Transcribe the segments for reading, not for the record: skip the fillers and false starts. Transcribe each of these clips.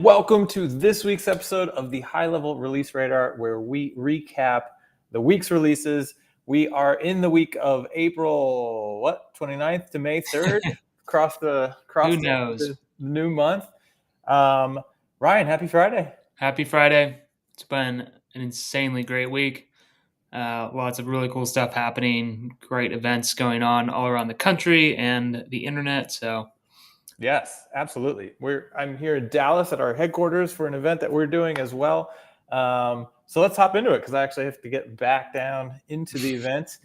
Welcome to this week's episode of the High Level Release Radar, where we recap the week's releases. We are in the week of April, 29th to May 3rd, across the new month. Ryan, happy Friday. Happy Friday. It's been an insanely great week. Lots of really cool stuff happening, great events going on all around the country and the internet. So Yes, absolutely. I'm here in Dallas at our headquarters for an event that we're doing as well. So let's hop into it because I actually have to get back down into the event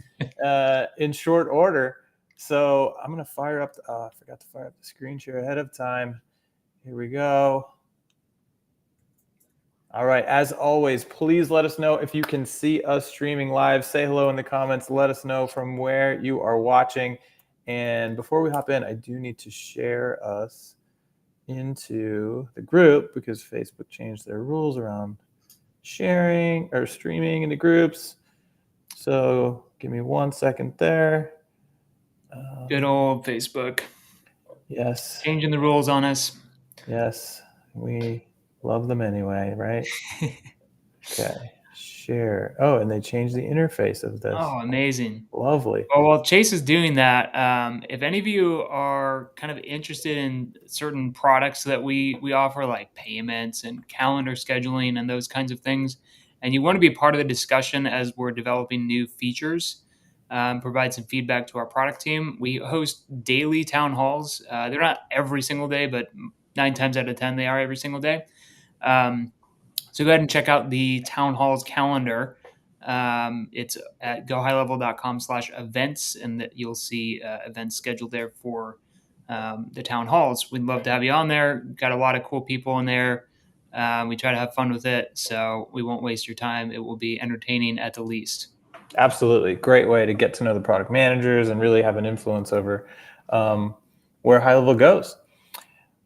in short order. So I'm going to fire up. I forgot to fire up the screen share ahead of time. Here we go. All right. As always, please let us know if you can see us streaming live. Say hello in the comments. Let us know from where you are watching. And before we hop in, I do need to share us into the group because Facebook changed their rules around sharing or streaming into groups. So give me 1 second there. Good old Facebook. Yes. Changing the rules on us. Yes. We love them anyway, right? Okay. Share. Oh, and they changed the interface of this. Oh, amazing. Lovely. Well, while Chase is doing that, if any of you are kind of interested in certain products that we offer, like payments and calendar scheduling and those kinds of things, and you want to be part of the discussion as we're developing new features, provide some feedback to our product team, we host daily town halls. They're not every single day, but 9 times out of 10, they are every single day. So go ahead and check out the town halls calendar. It's at gohighlevel.com/events, and that you'll see events scheduled there for the town halls. We'd love to have you on there. Got a lot of cool people in there. We try to have fun with it, so we won't waste your time. It will be entertaining at the least. Absolutely. Great way to get to know the product managers and really have an influence over where High Level goes.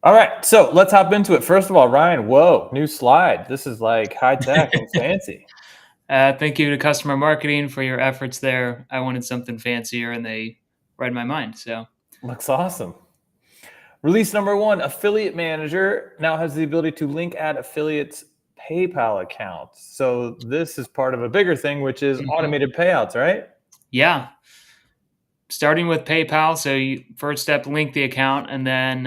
All right, so let's hop into it. First of all, Ryan, whoa, new slide. This is like high tech and fancy. Thank you to customer marketing for your efforts there. I wanted something fancier, and they read my mind. So looks awesome. Release number 1, Affiliate Manager now has the ability to link add affiliates PayPal accounts. So this is part of a bigger thing, which is automated payouts, right? Yeah. Starting with PayPal. So first step, link the account. And then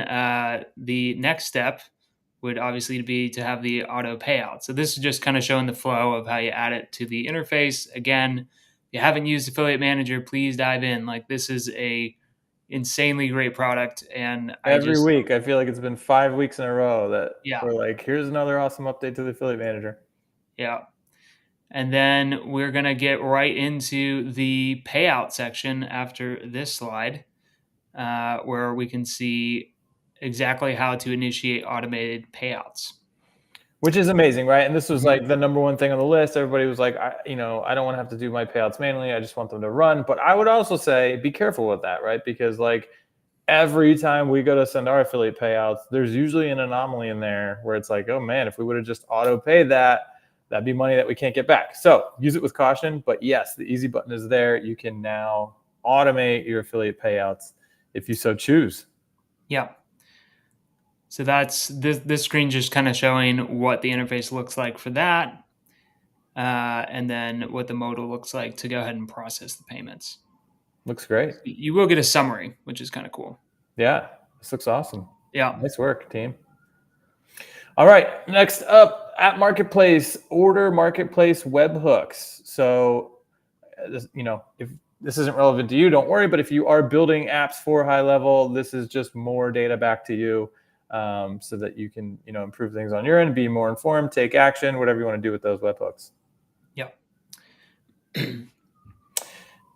the next step would obviously be to have the auto payout. So this is just kind of showing the flow of how you add it to the interface. Again, if you haven't used Affiliate Manager, please dive in. Like, this is a insanely great product. And every week, I feel like it's been 5 weeks in a row that we're like, here's another awesome update to the Affiliate Manager. Yeah. And then we're going to get right into the payout section after this slide, where we can see exactly how to initiate automated payouts. Which is amazing, right? And this was like the number one thing on the list. Everybody was like, I don't want to have to do my payouts manually. I just want them to run. But I would also say be careful with that, right? Because like every time we go to send our affiliate payouts, there's usually an anomaly in there where it's like, oh man, if we would have just auto paid that, that'd be money that we can't get back. So use it with caution. But yes, the easy button is there. You can now automate your affiliate payouts if you so choose. Yeah. So that's this screen just kind of showing what the interface looks like for that, and then what the modal looks like to go ahead and process the payments. Looks great. You will get a summary, which is kind of cool. Yeah, this looks awesome. Yeah. Nice work, team. All right, next up, at Marketplace, order Marketplace webhooks. So, if this isn't relevant to you, don't worry. But if you are building apps for High Level, this is just more data back to you so that you can, improve things on your end, be more informed, take action, whatever you want to do with those webhooks. Yeah.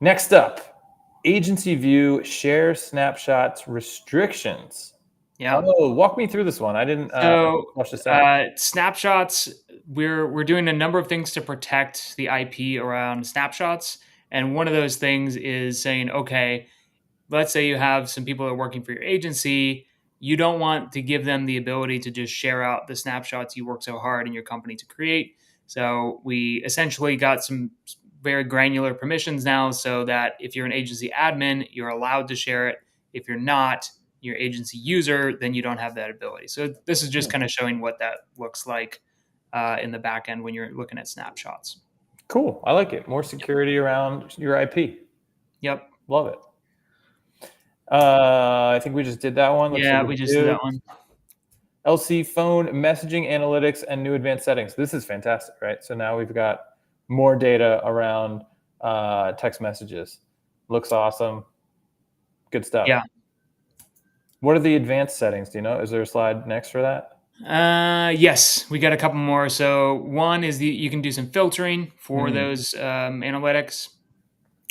Next up, Agency View Share Snapshots Restrictions. Yeah. Oh, walk me through this one. I didn't flush this out. Snapshots, we're doing a number of things to protect the IP around snapshots. And one of those things is saying, okay, let's say you have some people that are working for your agency. You don't want to give them the ability to just share out the snapshots you work so hard in your company to create. So we essentially got some very granular permissions now so that if you're an agency admin, you're allowed to share it. If you're not, your agency user, then you don't have that ability. So this is just kind of showing what that looks like in the back end when you're looking at snapshots. Cool. I like it. More security around your IP. Yep. Love it. I think we just did that one. Looks Yeah, like we just did that one. LC phone messaging analytics and new advanced settings. This is fantastic, right? So now we've got more data around text messages. Looks awesome. Good stuff. Yeah. What are the advanced settings? Do you know? Is there a slide next for that? Yes, we got a couple more. So one is you can do some filtering for those analytics.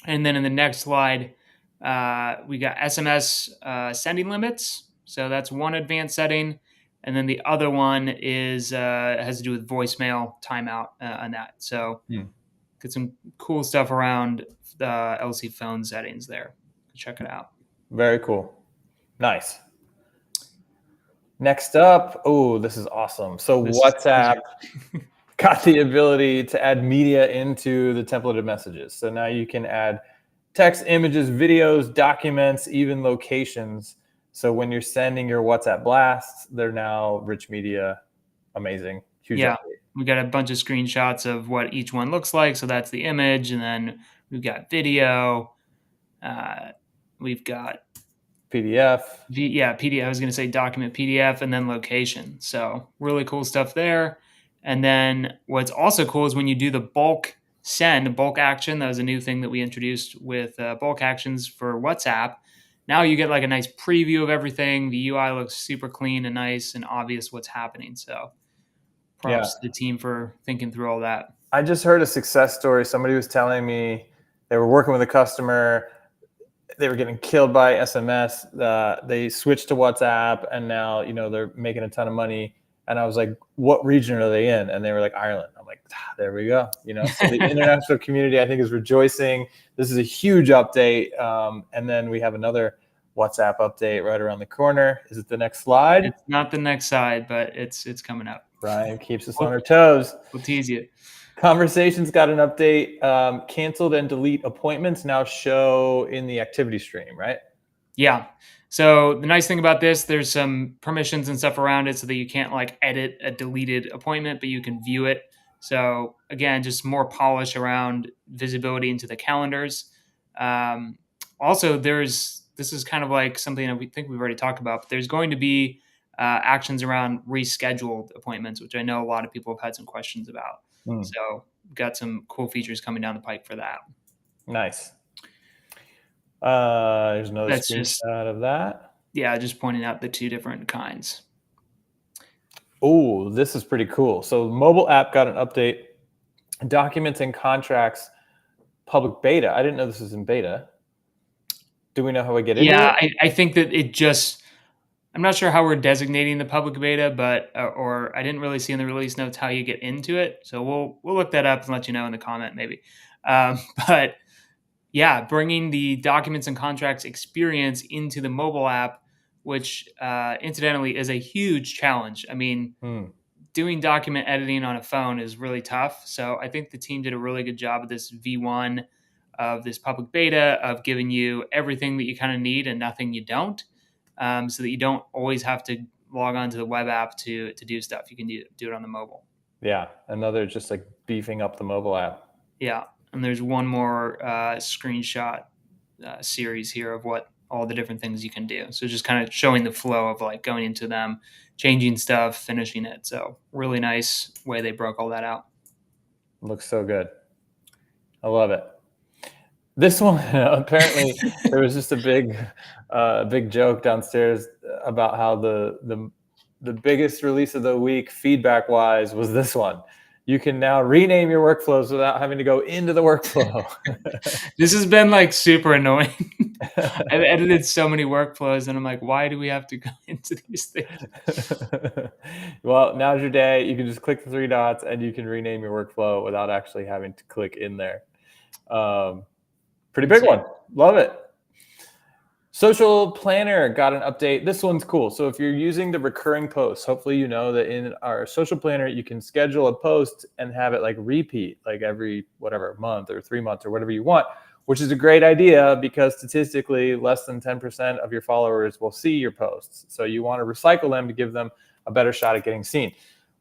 And then in the next slide, we got SMS sending limits. So that's one advanced setting. And then the other one is has to do with voicemail timeout on that. So get some cool stuff around the LC phone settings there. Check it out. Very cool. Nice. Next up, oh, this is awesome. So WhatsApp got the ability to add media into the templated messages. So now you can add text, images, videos, documents, even locations. So when you're sending your WhatsApp blasts, they're now rich media. Amazing. Huge update. We got a bunch of screenshots of what each one looks like. So that's the image. And then we've got video. We've got PDF. PDF. I was going to say document PDF and then location. So really cool stuff there. And then what's also cool is when you do the bulk send, bulk action. That was a new thing that we introduced with bulk actions for WhatsApp. Now you get like a nice preview of everything. The UI looks super clean and nice and obvious what's happening. So props to the team for thinking through all that. I just heard a success story. Somebody was telling me they were working with a customer. They were getting killed by SMS. They switched to WhatsApp, and now they're making a ton of money. And I was like, "What region are they in?" And they were like, "Ireland." I'm like, "There we go." So the international community, I think, is rejoicing. This is a huge update. And then we have another WhatsApp update right around the corner. Is it the next slide? It's not the next slide, but it's coming up. Brian keeps us on our toes. We'll tease you. Conversations got an update. Canceled and delete appointments now show in the activity stream, right? Yeah. So the nice thing about this, there's some permissions and stuff around it so that you can't like edit a deleted appointment, but you can view it. So again, just more polish around visibility into the calendars. Also, this is kind of like something that we think we've already talked about, but there's going to be actions around rescheduled appointments, which I know a lot of people have had some questions about. So got some cool features coming down the pike for that. Nice. There's another screenshot of that. Yeah, just pointing out the two different kinds. Oh, this is pretty cool. So mobile app got an update. Documents and contracts, public beta. I didn't know this was in beta. Do we know how we get into it? Yeah, I think that it just, I'm not sure how we're designating the public beta, but or I didn't really see in the release notes how you get into it. So we'll look that up and let you know in the comment maybe. But yeah, bringing the documents and contracts experience into the mobile app, which incidentally is a huge challenge. I mean, doing document editing on a phone is really tough. So I think the team did a really good job of this V1 of this public beta of giving you everything that you kind of need and nothing you don't, so that you don't always have to log on to the web app to do stuff. You can do it on the mobile. Yeah, another just like beefing up the mobile app. Yeah. And there's one more screenshot series here of what all the different things you can do. So just kind of showing the flow of like going into them, changing stuff, finishing it. So really nice way they broke all that out. Looks so good. I love it. This one, apparently there was just a big joke downstairs about how the biggest release of the week feedback wise was this one. You can now rename your workflows without having to go into the workflow. This has been like super annoying. I've edited so many workflows and I'm like, why do we have to go into these things? Well, now's your day. You can just click the three dots and you can rename your workflow without actually having to click in there. Pretty big one. Love it. Social Planner got an update. This one's cool. So if you're using the recurring posts, hopefully you know that in our Social Planner, you can schedule a post and have it like repeat like every whatever month or 3 months or whatever you want. which is a great idea because statistically less than 10% of your followers will see your posts. So you want to recycle them to give them a better shot at getting seen.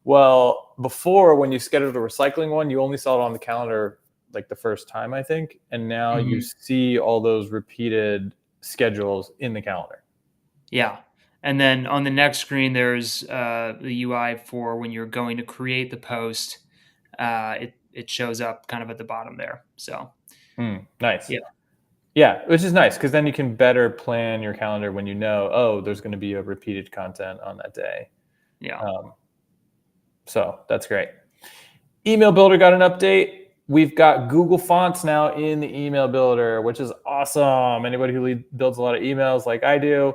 Well, before, when you scheduled a recycling one, you only saw it on the calendar like the first time, I think. And now you see all those repeated schedules in the calendar. Yeah. And then on the next screen, there's the UI for when you're going to create the post. It shows up kind of at the bottom there. So, Nice. yeah. Yeah, which is nice because then you can better plan your calendar when you know, oh, there's going to be a repeated content on that day. Yeah. So that's great. Email Builder got an update. We've got Google Fonts now in the Email Builder, which is awesome. Anybody who builds a lot of emails like I do,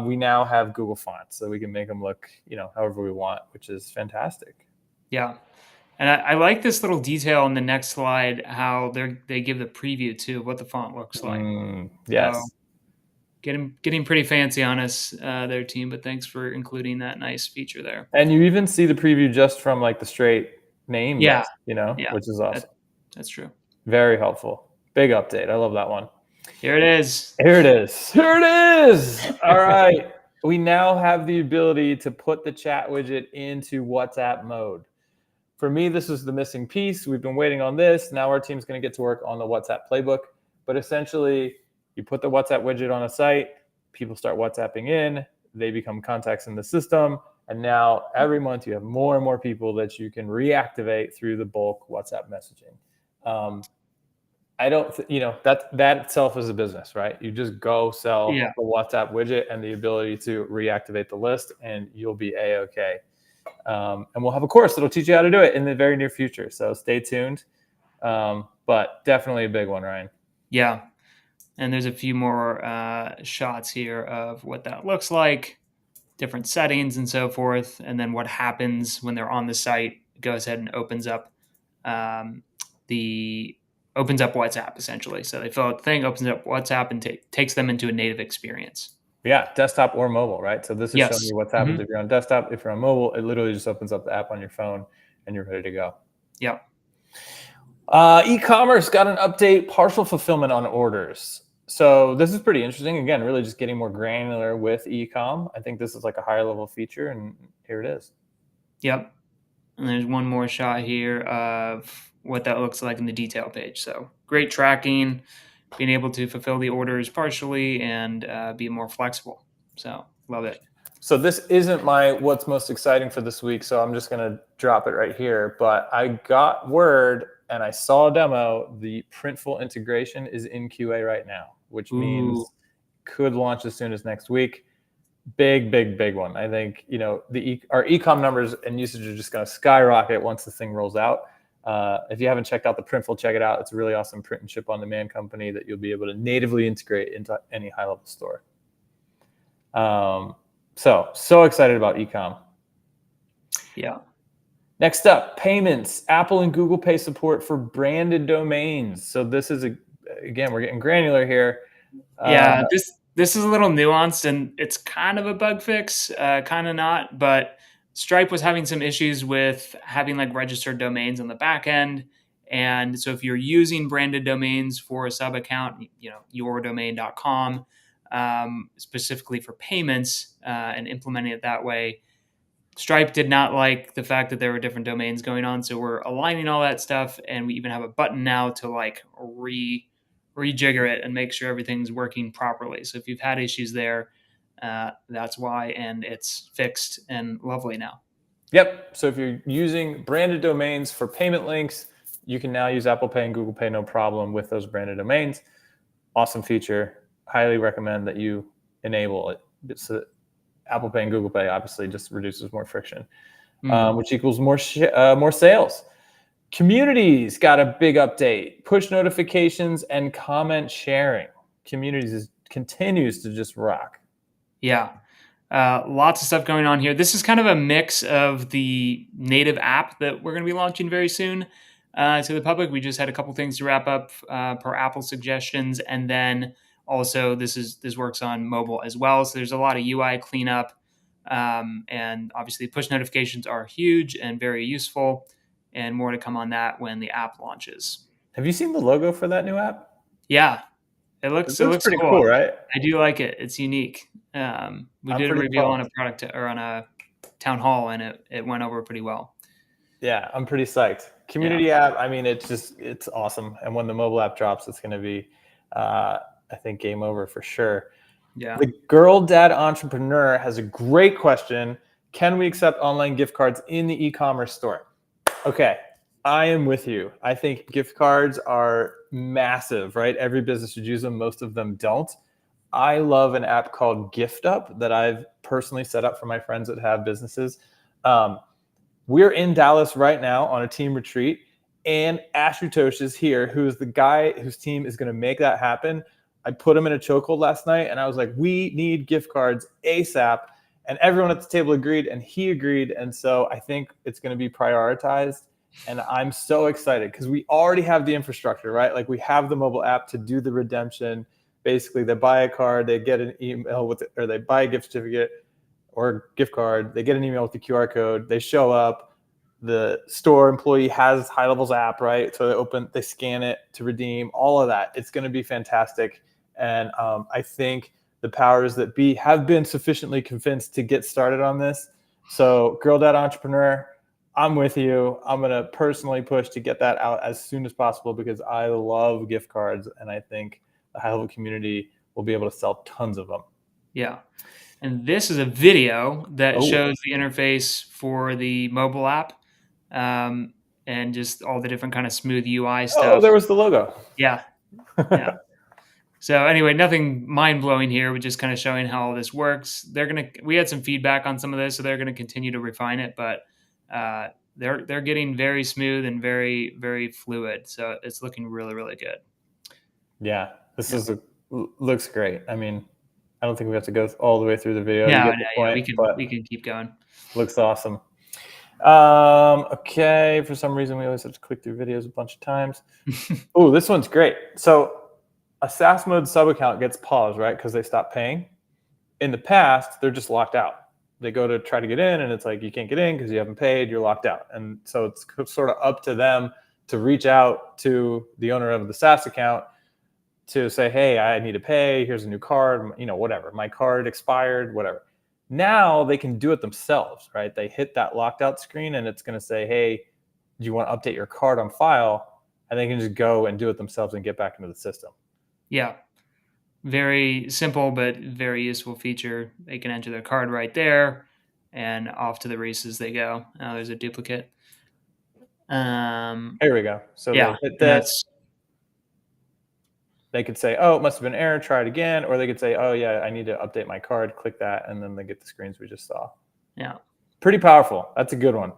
we now have Google Fonts, so we can make them look, however we want, which is fantastic. Yeah. And I like this little detail in the next slide, how they give the preview too, what the font looks like. Yes. So getting pretty fancy on us, their team, but thanks for including that nice feature there. And you even see the preview just from like the straight name Yeah. list, Yeah. which is awesome. That's true. Very helpful. Big update. I love that one. Here it is. Here it is. Here it is. All right. We now have the ability to put the chat widget into WhatsApp mode. For me, this is the missing piece. We've been waiting on this. Now our team's going to get to work on the WhatsApp playbook. But essentially, you put the WhatsApp widget on a site, people start WhatsApping in, they become contacts in the system, and now every month you have more and more people that you can reactivate through the bulk WhatsApp messaging. I don't, that itself is a business, right? You just go sell the WhatsApp widget and the ability to reactivate the list, and you'll be A-okay. And we'll have a course that'll teach you how to do it in the very near future. So stay tuned. But definitely a big one, Ryan. Yeah. And there's a few more shots here of what that looks like, different settings and so forth. And then what happens when they're on the site, it goes ahead and opens up WhatsApp essentially. So they fill out the thing, opens up WhatsApp, and takes them into a native experience. Yeah, desktop or mobile, right? So this is showing you what's happens if you're on desktop. If you're on mobile, it literally just opens up the app on your phone and you're ready to go. Yep. E-commerce got an update, partial fulfillment on orders. So this is pretty interesting. Again, really just getting more granular with e-com. I think this is like a higher level feature, and here it is. Yep. And there's one more shot here of what that looks like in the detail page. So great tracking, being able to fulfill the orders partially and be more flexible. So love it. So this isn't my what's most exciting for this week, so I'm just going to drop it right here. But I got word and I saw a demo. The Printful integration is in QA right now, which means could launch as soon as next week. Big one. I think our e-com numbers and usage are just going to skyrocket once the thing rolls out. If you haven't checked out the Printful, check it out. It's a really awesome print and ship on demand company that you'll be able to natively integrate into any HighLevel store. So excited about e-com. Yeah. Next up, payments. Apple and Google Pay support for branded domains. So this is again, we're getting granular here. Yeah, this is a little nuanced, and it's kind of a bug fix, kind of not. But Stripe was having some issues with having like registered domains on the back end. And so if you're using branded domains for a sub account, yourdomain.com, specifically for payments and implementing it that way, Stripe did not like the fact that there were different domains going on. So we're aligning all that stuff, and we even have a button now to like rejigger it and make sure everything's working properly. So if you've had issues there, that's why, and it's fixed and lovely now. Yep. So if you're using branded domains for payment links, you can now use Apple Pay and Google Pay no problem with those branded domains. Awesome feature. Highly recommend that you enable it. So Apple Pay and Google Pay obviously just reduces more friction, which equals more sales. Communities got a big update. Push notifications and comment sharing. Communities continues to just rock. Yeah. Lots of stuff going on here. This is kind of a mix of the native app that we're going to be launching very soon to the public. We just had a couple things to wrap up per Apple suggestions, and then also this works on mobile as well. So there's a lot of UI cleanup, and obviously push notifications are huge and very useful, and more to come on that when the app launches. Have you seen the logo for that new app? Yeah, it It looks looks pretty cool. cool, right? I do like it. It's unique. We I'm did a pretty review on a pumped. product or on a town hall, and it went over pretty well. Yeah, I'm pretty psyched. Yeah, Community app, I mean, it's awesome. And when the mobile app drops, it's going to be, I think, game over for sure. yeah. The girl dad entrepreneur has a great question. Can we accept online gift cards in the e-commerce store? Okay, I am with you. I think gift cards are massive, right? Every business should use them. Most of them don't. I love an app called Gift Up that I've personally set up for my friends that have businesses. Um, we're in Dallas right now on a team retreat, and Ashutosh is here, who's the guy whose team is going to make that happen. I put him in a chokehold last night, and I was like, we need gift cards ASAP. And everyone at the table agreed, and he agreed. And so I think it's going to be prioritized. And I'm so excited because we already have the infrastructure, right? Like we have the mobile app to do the redemption. Basically, they buy a card, they get an email with it, or they buy a gift certificate or gift card, they get an email with the QR code, they show up, the store employee has HighLevel's app, right? So they scan it to redeem, all of that. It's going to be fantastic. And I think the powers that be have been sufficiently convinced to get started on this. So Girl Dad Entrepreneur, I'm with you. I'm going to personally push to get that out as soon as possible because I love gift cards. And I think the HighLevel community will be able to sell tons of them. Yeah. And this is a video that Oh, shows the interface for the mobile app, and just all the different kind of smooth UI oh, stuff. there was the logo. Yeah, yeah. So anyway, nothing mind blowing here. We're just kind of showing how all this works. We had some feedback on some of this, so they're gonna continue to refine it, but they're getting very smooth and very very fluid. So it's looking really really good. Yeah, this Yeah. is looks great. I mean, I don't think we have to go all the way through the video. You No, get no, the yeah, point, we but can keep going. looks awesome. Okay, for some reason we always have to click through videos a bunch of times. Oh, this one's great. So a SaaS mode sub account gets paused, right? Because they stop paying. In the past, they're just locked out. They go to try to get in, and it's like you can't get in because you haven't paid. You're locked out, and so it's sort of up to them to reach out to the owner of the SaaS account to say, hey, I need to pay. Here's a new card, whatever. My card expired, whatever. Now they can do it themselves, right? They hit that locked out screen and it's going to say, hey, do you want to update your card on file? And they can just go and do it themselves and get back into the system. Yeah. Very simple, but very useful feature. They can enter their card right there, and off to the races they go. Now there's a duplicate. Here we go. So Yeah, they hit and this. that's They could say, oh, it must have been an error, try it again. Or they could say, oh, yeah, I need to update my card. Click that. And then they get the screens we just saw. yeah. Pretty powerful. That's a good one.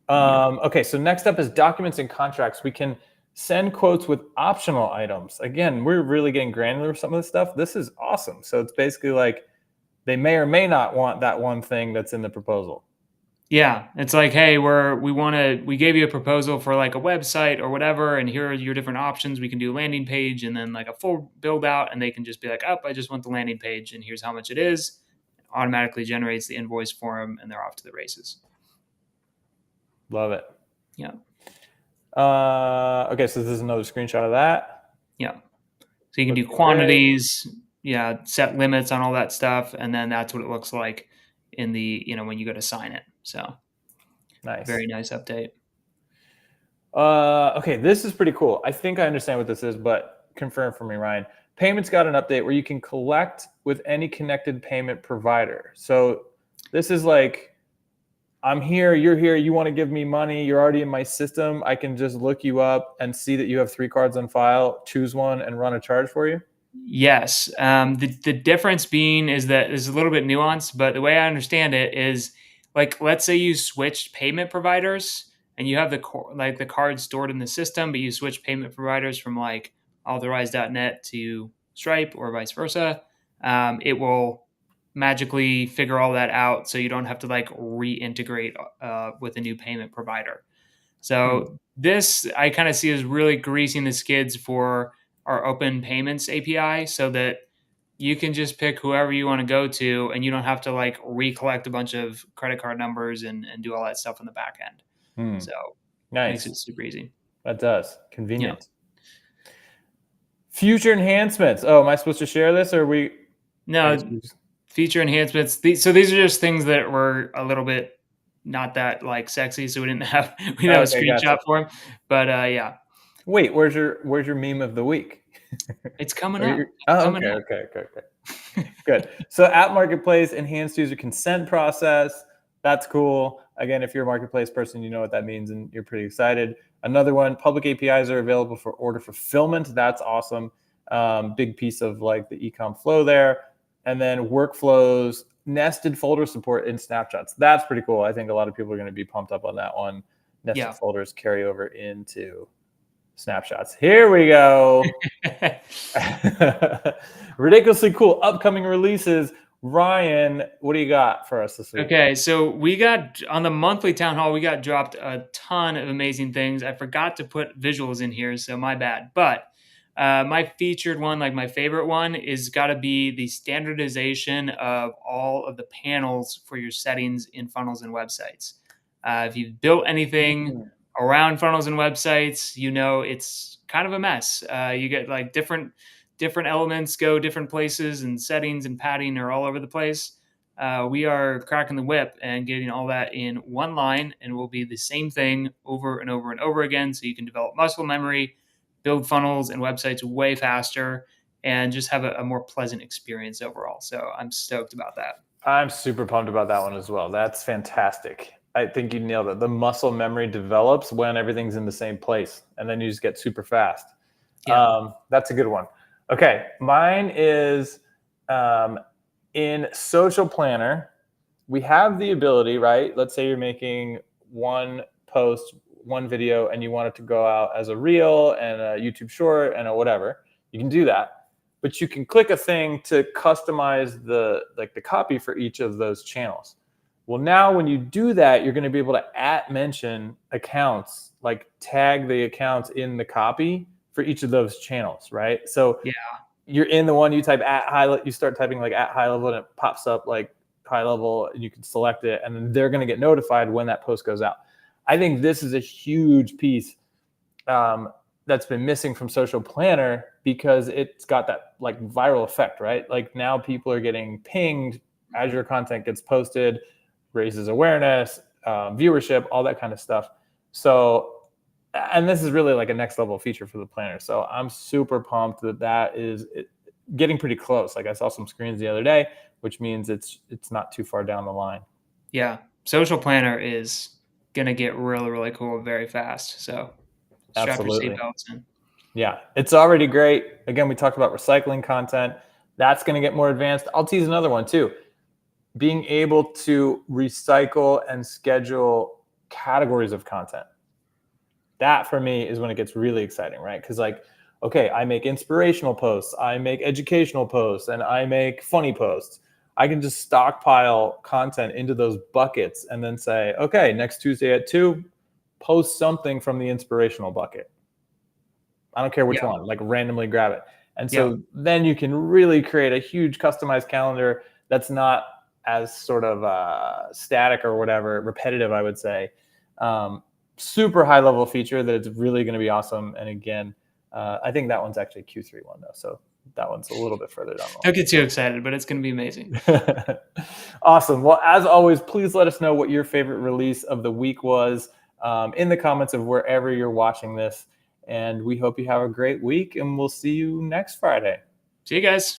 Yep. Okay, so next up is documents and contracts. We can send quotes with optional items. Again, we're really getting granular with some of this stuff. This is awesome. So it's basically like they may or may not want that one thing that's in the proposal. Yeah, it's like, hey, we gave you a proposal for like a website or whatever, and here are your different options. We can do a landing page and then like a full build out, and they can just be like, oh, I just want the landing page, and here's how much it is. It automatically generates the invoice for them, and they're off to the races. Love it. Yeah. Okay, so this is another screenshot of that. Yeah. So you can do Looking great. quantities, yeah, set limits on all that stuff, and then that's what it looks like in the when you go to sign it. So Nice. very nice update. Okay, this is pretty cool. I think I understand what this is, but confirm for me, Ryan. Payments got an update where you can collect with any connected payment provider. So this is like, I'm here, you're here, you want to give me money, you're already in my system. I can just look you up and see that you have 3 cards on file, choose one, and run a charge for you. Yes. The difference being is that is a little bit nuanced, but the way I understand it is like, let's say you switched payment providers and you have the card stored in the system, but you switch payment providers from like authorize.net to Stripe or vice versa. It will magically figure all that out. So you don't have to like reintegrate with a new payment provider. So this I kind of see as really greasing the skids for our open payments API so that you can just pick whoever you want to go to and you don't have to like recollect a bunch of credit card numbers and do all that stuff in the back end. So Nice. makes it super easy. That does. Yeah. Convenient. Future enhancements. Oh, am I supposed to share this, or are we? I guess No, we just, feature enhancements. So these are just things that were a little bit not that like sexy, so we didn't have a okay, screenshot gotcha. for them. But yeah, Wait, where's your meme of the week? it's coming Or up. It's oh, coming okay. up. Good. So app marketplace, enhanced user consent process. That's cool. Again, if you're a marketplace person, you know what that means and you're pretty excited. Another one, public APIs are available for order fulfillment. That's awesome. Big piece of like the ecom flow there. And then workflows, nested folder support in snapshots. That's pretty cool. I think a lot of people are going to be pumped up on that one. Nested Yeah. folders carry over into snapshots. Here we go. Ridiculously cool upcoming releases. Ryan, what do you got for us this week? Okay, so we got on the monthly town hall, we got dropped a ton of amazing things. I forgot to put visuals in here, so my bad. But my featured one, like my favorite one, is got to be the standardization of all of the panels for your settings in funnels and websites. If you've built anything around funnels and websites, you know it's kind of a mess. You get like different elements go different places, and settings and padding are all over the place. We are cracking the whip and getting all that in one line, and will be the same thing over and over and over again. So you can develop muscle memory, build funnels and websites way faster, and just have a more pleasant experience overall. So I'm stoked about that. I'm super pumped about that one as well. That's fantastic. I think you nailed it. The muscle memory develops when everything's in the same place, and then you just get super fast. Yeah. That's a good one. Okay, mine is in Social Planner. We have the ability, right? Let's say you're making one post, one video, and you want it to go out as a reel and a YouTube short and a whatever. You can do that, but you can click a thing to customize the copy for each of those channels. Well, now when you do that, you're going to be able to mention accounts, like tag the accounts in the copy for each of those channels, right? So Yeah. you're in the one, you type at high, you start typing like at HighLevel, and it pops up like HighLevel, and you can select it, and then they're going to get notified when that post goes out. I think this is a huge piece that's been missing from Social Planner, because it's got that like viral effect, right? Like now people are getting pinged as your content gets posted, raises awareness, viewership, all that kind of stuff. So, and this is really like a next level feature for the planner. So I'm super pumped that is getting pretty close. Like I saw some screens the other day, which means it's not too far down the line. Yeah. Social Planner is going to get really, really cool very fast. So strap your Absolutely. seatbelts in. Yeah, it's already great. Again, we talked about recycling content. That's going to get more advanced. I'll tease another one too. Being able to recycle and schedule categories of content. That for me is when it gets really exciting, right? Because like, okay, I make inspirational posts, I make educational posts, and I make funny posts. I can just stockpile content into those buckets and then say, okay, next Tuesday at 2, post something from the inspirational bucket. I don't care which Yeah. one, like randomly grab it. And Yeah. so then you can really create a huge customized calendar that's not as sort of static or whatever, repetitive, I would say. Super high level feature that it's really going to be awesome. And again, I think that one's actually a Q3 one though. So that one's a little bit further down the Don't get too excited, but it's going to be amazing. line. Awesome. Well, as always, please let us know what your favorite release of the week was in the comments of wherever you're watching this. And we hope you have a great week, and we'll see you next Friday. See you guys.